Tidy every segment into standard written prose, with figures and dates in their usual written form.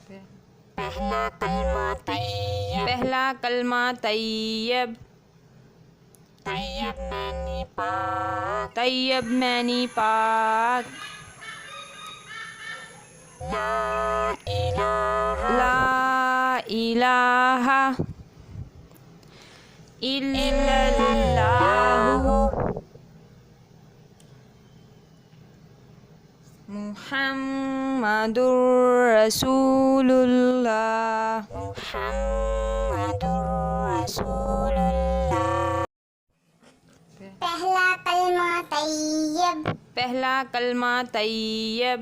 पहला कलमा तैयब। पहला कलमा तैयब। तैयब मैनी पाक। तैयब मैनी पाक। ला इलाहा। ला इलाहा इल्लल्लाहु मुहम्मदुर रसूलुल्लाह। मुहम्मदुर रसूलुल्लाह। पहला कलमा तैयब। पहला कलमा तैयब।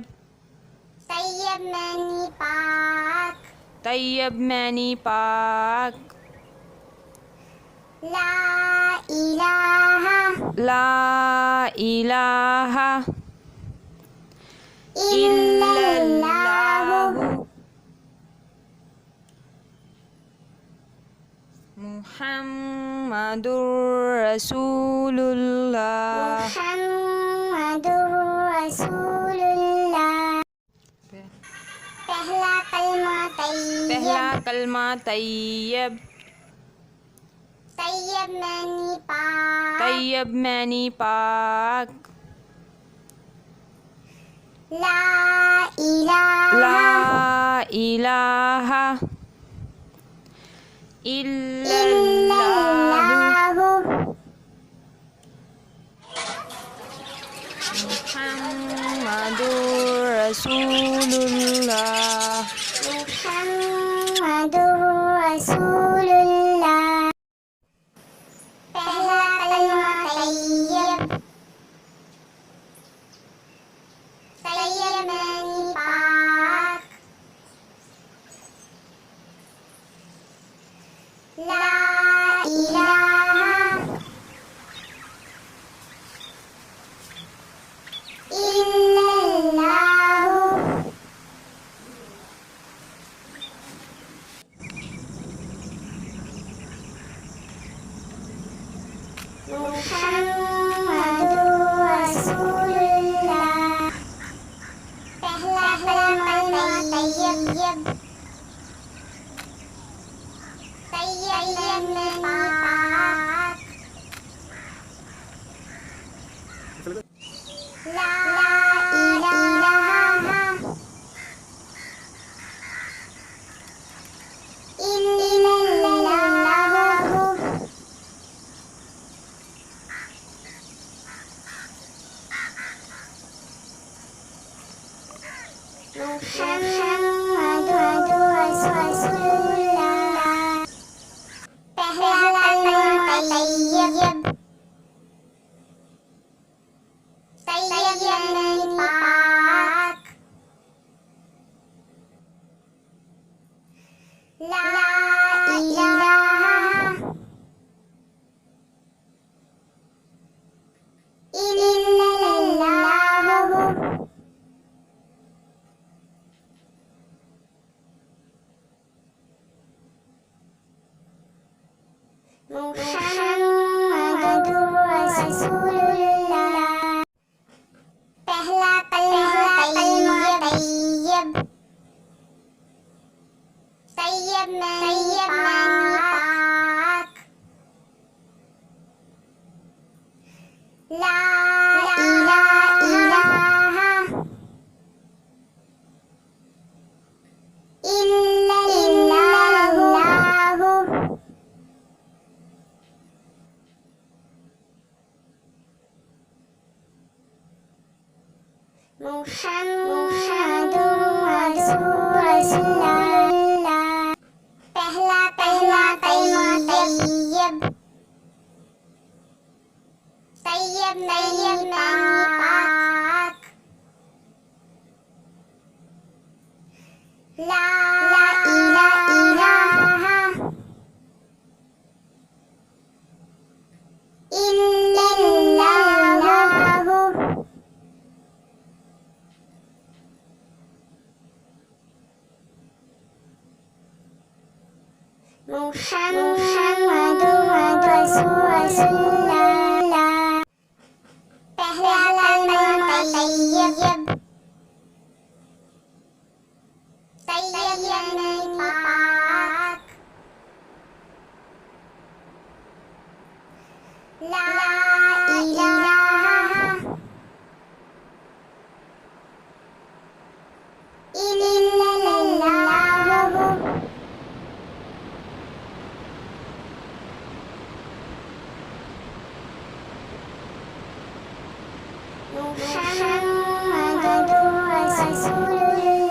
तैयब मैनी पाक। तैयब मैनी पाक। ला इलाहा। ला इलाहा इल्लल्लाहु मुहम्मदुर रसूलुल्लाह। मुहम्मदुर रसूलुल्लाह। पहला कलमा तैयब। पहला कलमा तैयब। तैयब मैनी पाक। तैयब मैनी पाक। ला इलाहा। ला इलाहा इल्लल्लाहु मुहम्मदुर रसूलुल्लाह। मुहम्मदुर रसूलुल्लाह। पहला कलमा तैयब। तैयब मैनी पाक। ला इलाहा इल्लल्लाहु मुहम्मदुर रसूलुल्लाह। पहला कलमा तैयब। तैयब मैनी पाक। ला इलाहा इल्लल्लाहु मुहम्मदुर रसूलुल्लाह। पहला कलमा तैयब। तैयब मैनी पाक। ला इलाहा इल्लल्लाहु मुहम्मदुर रसूलुल्लाह। पहला कलमा तैयब। तैयब मैनी पाक। ला इलाहा इल्लल्लाहु मुहम्मदुर रसूलुल्लाह। पहला कलमा तैयब। तैयब मैनी पाक। ला इलाहा इल्लल्लाहु मुहम्मदुर रसूलुल्लाह। पहला कलमा तैयब। तैयब मुहम्मदुर रसूलुल्लाह